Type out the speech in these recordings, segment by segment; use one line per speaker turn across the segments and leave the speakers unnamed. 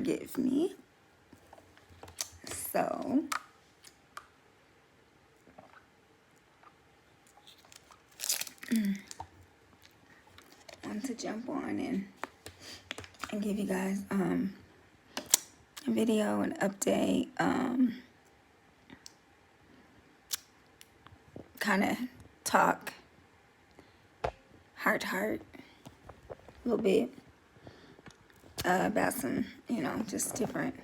forgive me. So, I want to jump on and give you guys a video, an update, kind of talk heart to heart a little bit about some, just different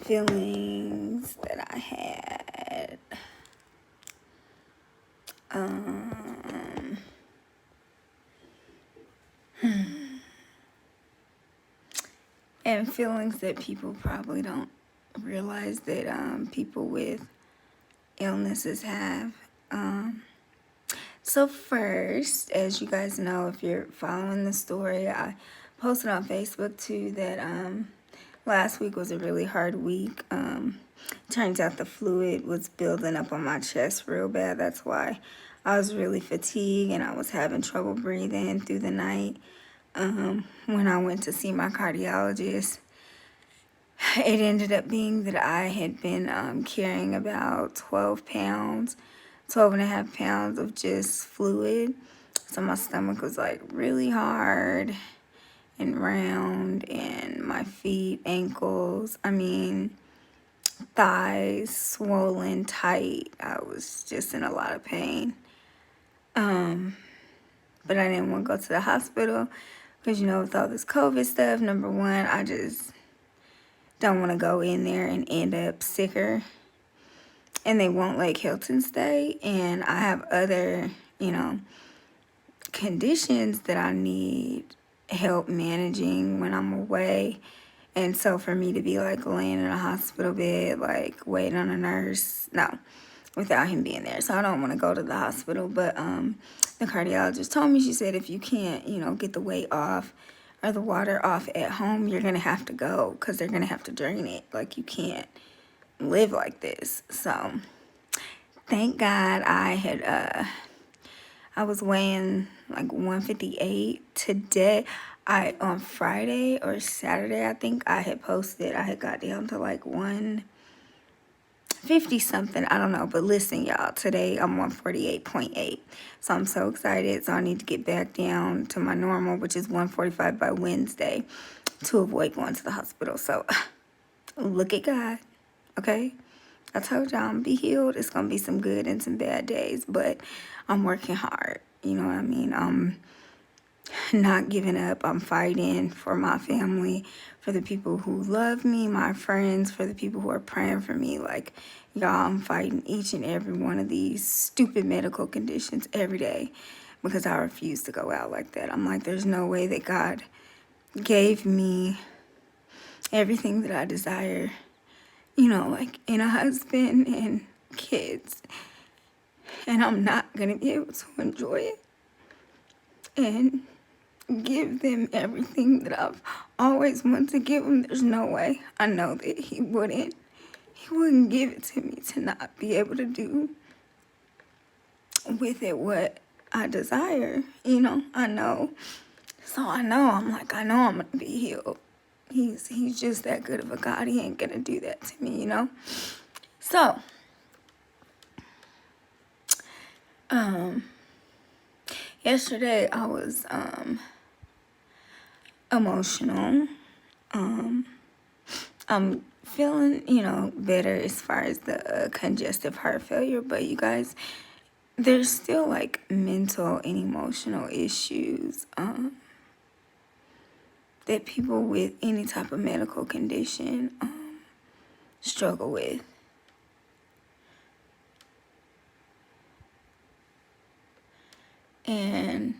feelings that I had. And feelings that people probably don't realize that people with illnesses have. So first, as you guys know, if you're following the story, I posted on Facebook too that last week was a really hard week. Turns out the fluid was building up on my chest real bad. That's why I was really fatigued and I was having trouble breathing through the night. When I went to see my cardiologist, it ended up being that I had been carrying about 12 and a half pounds of just fluid. So my stomach was like really hard and round, and my feet, ankles, thighs swollen tight. I was just in a lot of pain. But I didn't want to go to the hospital because, with all this COVID stuff, number one, I just don't want to go in there and end up sicker. And they won't let Hilton stay. And I have other, conditions that I need help managing when I'm away. And so for me to be like laying in a hospital bed, like waiting on a nurse, no, without him being there. So I don't want to go to the hospital. But the cardiologist told me, she said, if you can't, get the weight off or the water off at home, you're going to have to go because they're going to have to drain it. Like, you can't live like this. So thank God I was weighing like 158 today. On Friday or Saturday, I think I had posted, I had got down to like 150 something, I don't know. But listen, y'all, today I'm 148.8. So I'm so excited. So I need to get back down to my normal, which is 145 by Wednesday, to avoid going to the hospital. So look at God, okay? I told y'all I'm gonna be healed. It's gonna be some good and some bad days, but I'm working hard. You know what I mean? I'm not giving up. I'm fighting for my family, for the people who love me, my friends, for the people who are praying for me. Like, y'all, I'm fighting each and every one of these stupid medical conditions every day because I refuse to go out like that. I'm like, there's no way that God gave me everything that I desire, like in a husband and kids, and I'm not going to be able to enjoy it and give them everything that I've always wanted to give them. There's no way. I know that he wouldn't give it to me to not be able to do with it what I desire. I know. So I'm like, I know I'm going to be healed. He's just that good of a God. He ain't going to do that to me, So, yesterday I was, emotional. I'm feeling, better as far as the congestive heart failure, but you guys, there's still like mental and emotional issues that people with any type of medical condition struggle with. And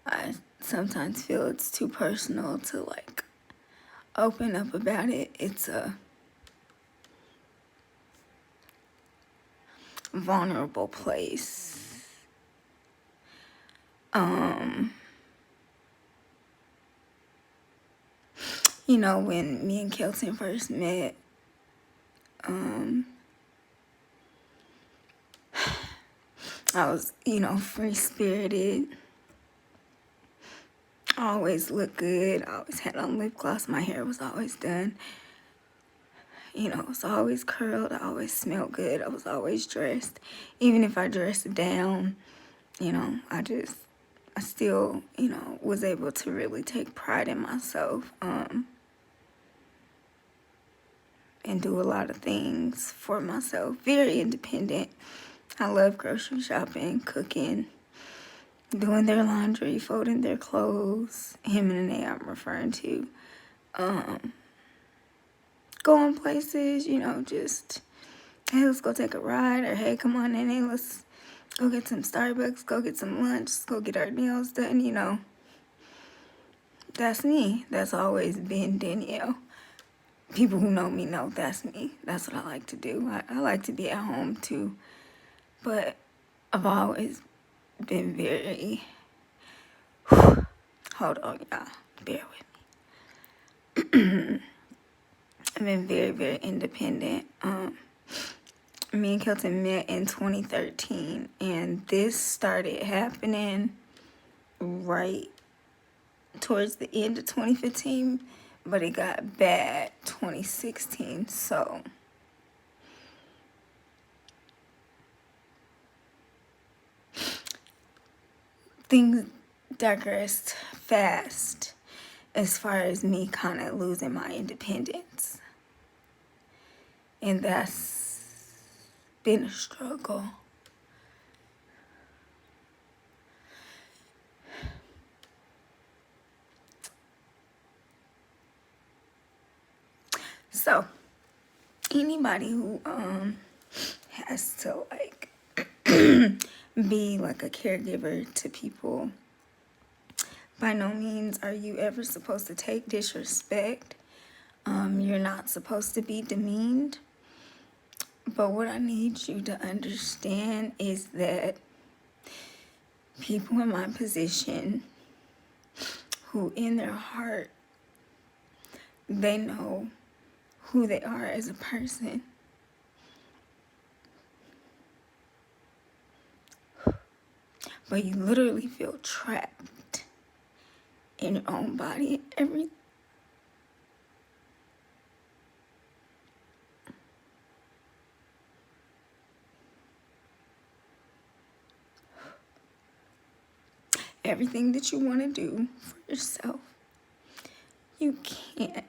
I sometimes feel it's too personal to like open up about it. It's a vulnerable place. When me and Kelton first met, I was, free-spirited. I always looked good. I always had on lip gloss. My hair was always done. You know, it was always curled. I always smelled good. I was always dressed. Even if I dressed down, you know, I still, you know, was able to really take pride in myself, and do a lot of things for myself. Very independent. I love grocery shopping, cooking, doing their laundry, folding their clothes. Him and the I'm referring to. Going places, you know, just, hey, let's go take a ride, or hey, come on in, hey, let's go get some Starbucks, go get some lunch, let's go get our nails done, you know. That's me. That's always been Danielle. People who know me know that's me. That's what I like to do. I like to be at home too. But I've always been very, hold on, y'all, bear with me. I've been very, very independent. Me and Kelton met in 2013, and this started happening right towards the end of 2015, but it got bad 2016. So things digressed fast as far as me kind of losing my independence, and that's been a struggle. So anybody who has to like be like a caregiver to people, by no means are you ever supposed to take disrespect. You're not supposed to be demeaned. But what I need you to understand is that people in my position who in their heart, they know who they are as a person. But you literally feel trapped in your own body. Everything that you want to do for yourself, you can't.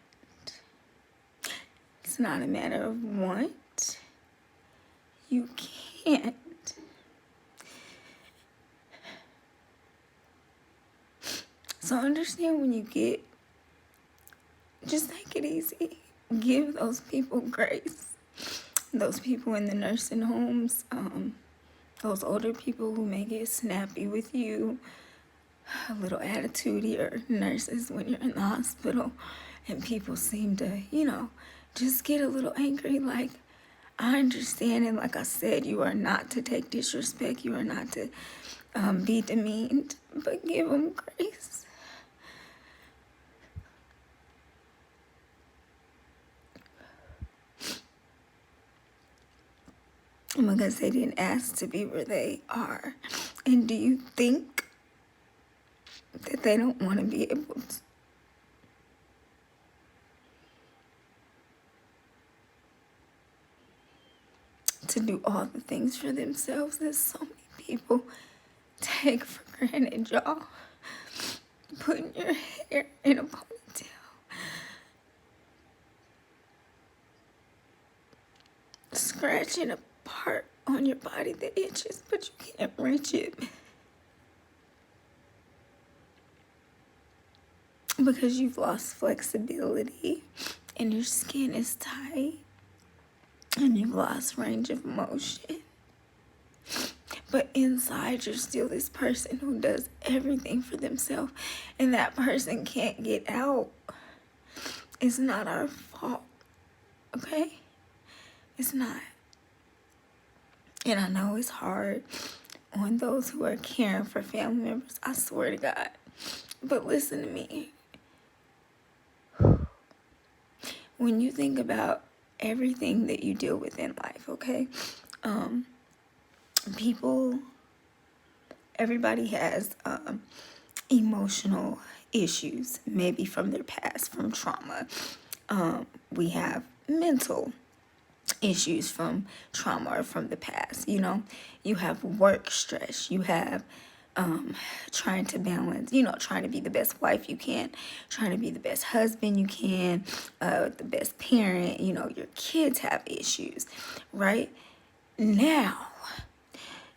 It's not a matter of want. You can't. So understand, when you get, just take it easy. Give those people grace. Those people in the nursing homes, those older people who may get snappy with you, a little attitudey, or nurses when you're in the hospital and people seem to, you know, just get a little angry. Like, I understand, and like I said, you are not to take disrespect. You are not to be demeaned, but give them grace. Because they didn't ask to be where they are. And do you think that they don't want to be able to do all the things for themselves that so many people take for granted, y'all? Putting your hair in a ponytail, scratching a part on your body that itches, but you can't reach it because you've lost flexibility and your skin is tight and you've lost range of motion. But inside, you're still this person who does everything for themselves, and that person can't get out. It's not our fault, okay? It's not. And I know it's hard on those who are caring for family members, I swear to God. But listen to me. When you think about everything that you deal with in life, okay? Everybody has emotional issues, maybe from their past, from trauma. We have mental issues from trauma or from the past. You have work stress. You have trying to balance, trying to be the best wife you can, trying to be the best husband you can, the best parent. Your kids have issues, right? Now,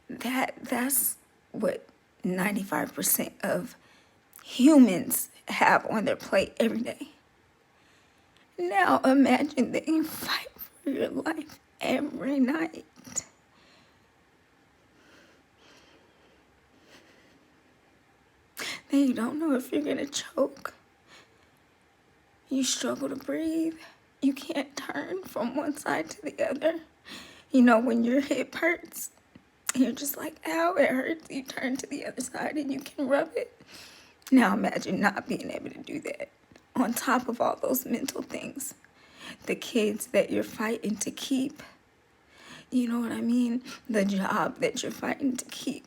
that's what 95% of humans have on their plate every day. Now imagine that you fight for your life every night. Then you don't know if you're gonna choke. You struggle to breathe. You can't turn from one side to the other. When your hip hurts, you're just like, ow, it hurts. You turn to the other side and you can rub it. Now imagine not being able to do that. On top of all those mental things, the kids that you're fighting to keep, you know what I mean? The job that you're fighting to keep,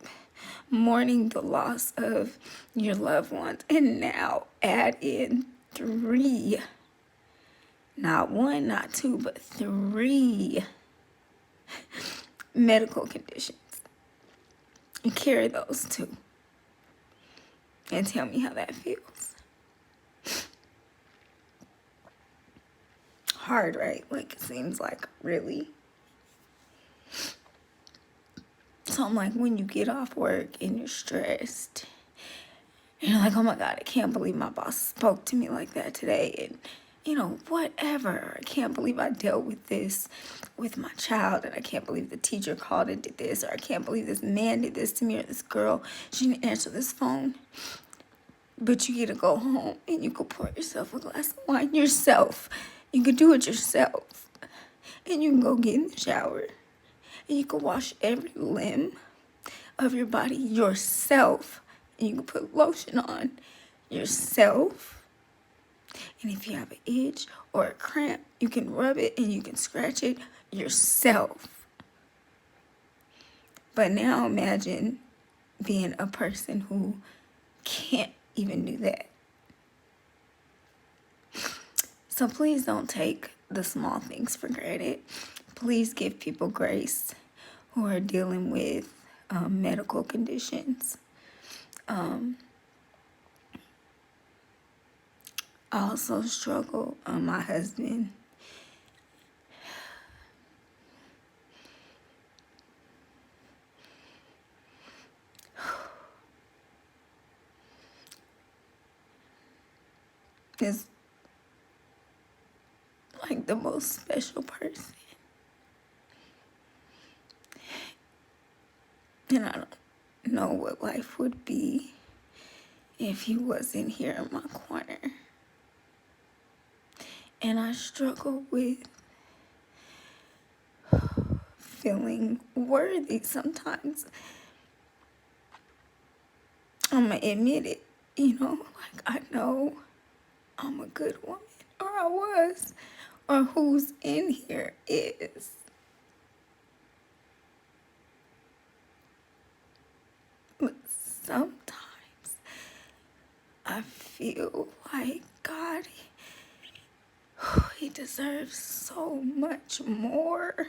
mourning the loss of your loved ones, and now add in 3, not 1, not 2, but 3 medical conditions. You carry those too. And tell me how that feels. Hard, right? Like, it seems like really. So I'm like, when you get off work and you're stressed, and you're like, oh my God, I can't believe my boss spoke to me like that today. And, whatever. I can't believe I dealt with this with my child. And I can't believe the teacher called and did this. Or I can't believe this man did this to me. Or this girl, she didn't answer this phone. But you get to go home and you can pour yourself a glass of wine yourself. You can do it yourself. And you can go get in the shower. And you can wash every limb of your body yourself. And you can put lotion on yourself. And if you have an itch or a cramp, you can rub it and you can scratch it yourself. But now imagine being a person who can't even do that. So please don't take the small things for granted. Please give people grace who are dealing with medical conditions. I also struggle. My husband, is like the most special person. And I don't know what life would be if he wasn't here in my corner. And I struggle with feeling worthy sometimes. I'm going to admit it, like I know I'm a good woman, or I was, or who's in here is. But sometimes I feel like God, he deserves so much more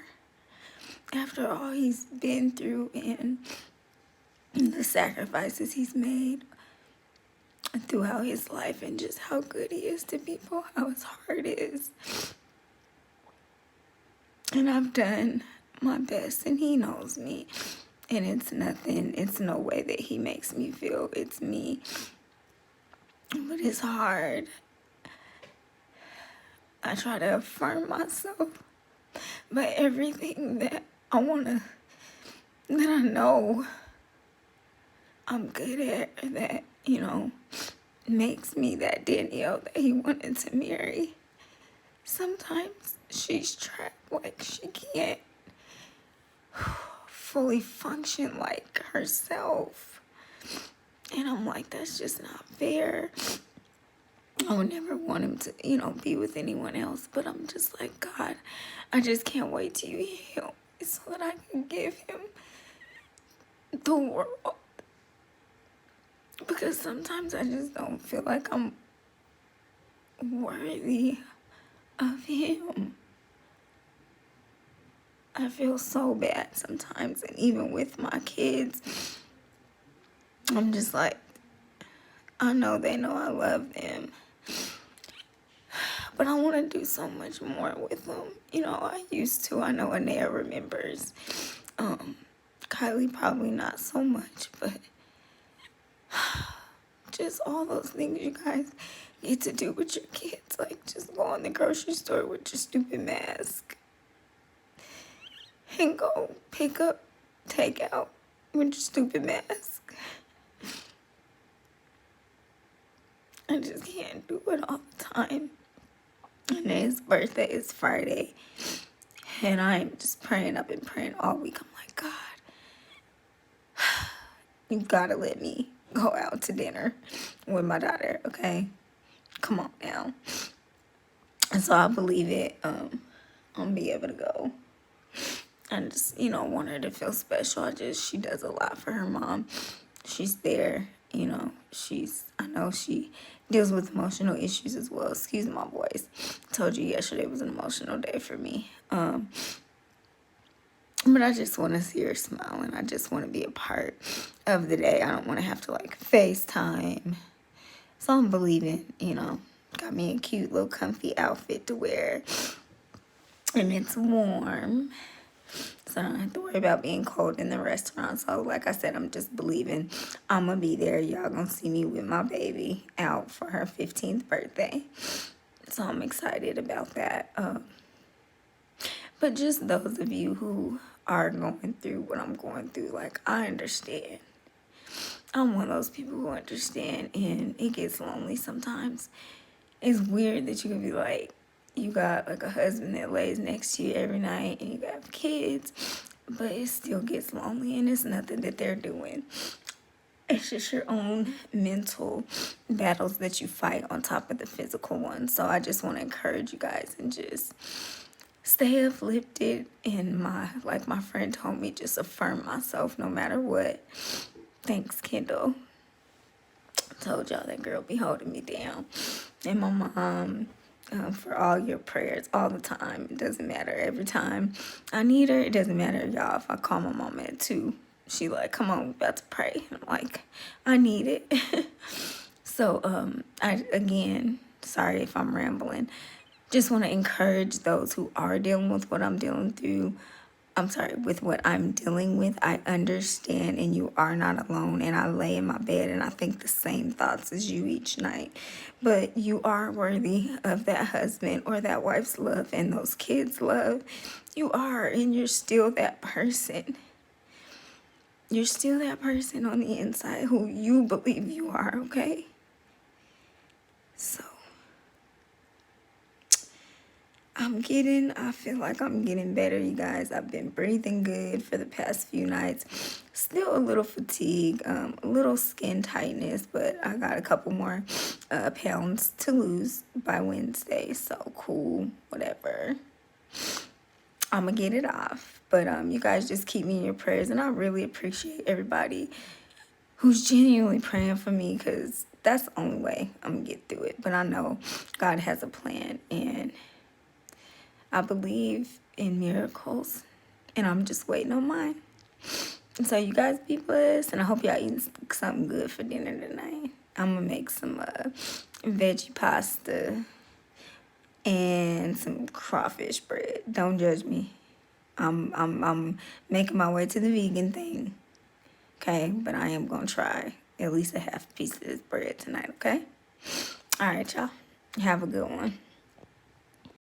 after all he's been through and the sacrifices he's made throughout his life, and just how good he is to people, how his heart is. And I've done my best, and he knows me. And it's no way that he makes me feel it's me. But it's hard. I try to affirm myself. But everything that that I know I'm good at, that, makes me that Danielle that he wanted to marry, sometimes she's trapped, like she can't fully function like herself. And I'm like, that's just not fair. I would never want him to, be with anyone else. But I'm just like, God, I just can't wait till you heal me so that I can give him the world. because sometimes I just don't feel like I'm worthy of him. I feel so bad sometimes, and even with my kids, I'm just like, I know they know I love them, but I want to do so much more with them. I used to. I know Anea remembers. Kylie probably not so much, but just all those things you guys get to do with your kids, like just go in the grocery store with your stupid mask and go pick up takeout with your stupid mask. I just can't do it all the time. And his birthday is Friday, and I'm just praying. I've been praying all week. I'm like, God, you gotta let me go out to dinner with my daughter, okay? Come on now. And so I believe it. I'll be able to go. I just, want her to feel special. She does a lot for her mom. She's there, I know she deals with emotional issues as well. Excuse my voice. I told you yesterday was an emotional day for me. But I just want to see her smile, and I just want to be a part of the day. I don't want to have to FaceTime. So I'm believing, got me a cute little comfy outfit to wear, and it's warm. So I don't have to worry about being cold in the restaurant. So like I said, I'm just believing I'm going to be there. Y'all going to see me with my baby out for her 15th birthday. So I'm excited about that. But just those of you who are going through what I'm going through, I understand. I'm one of those people who understand, and it gets lonely sometimes. It's weird that you can be you got a husband that lays next to you every night, and you got kids, but it still gets lonely, and it's nothing that they're doing. It's just your own mental battles that you fight on top of the physical ones. So I just want to encourage you guys and just stay uplifted. And my friend told me, just affirm myself no matter what. Thanks, Kendall. Told y'all that girl be holding me down. And my mom, for all your prayers all the time. It doesn't matter. Every time I need her, it doesn't matter, y'all. If I call my mom at 2, she come on, we about to pray. I'm like, I need it. So, again, sorry if I'm rambling. Just want to encourage those who are dealing with what I'm dealing through. With what I'm dealing with. I understand, and you are not alone. And I lay in my bed and I think the same thoughts as you each night. But you are worthy of that husband or that wife's love and those kids' love. You are, and you're still that person. You're still that person on the inside who you believe you are, okay? So, I feel like I'm getting better, you guys. I've been breathing good for the past few nights. Still a little fatigue, a little skin tightness, but I got a couple more pounds to lose by Wednesday. So cool, whatever. I'm going to get it off. But you guys just keep me in your prayers, and I really appreciate everybody who's genuinely praying for me, because that's the only way I'm going to get through it. But I know God has a plan, and I believe in miracles, and I'm just waiting on mine. And so you guys be blessed, and I hope y'all eating something good for dinner tonight. I'm going to make some veggie pasta and some crawfish bread. Don't judge me. I'm making my way to the vegan thing, okay? But I am going to try at least a half piece of this bread tonight, okay? All right, y'all. Have a good one.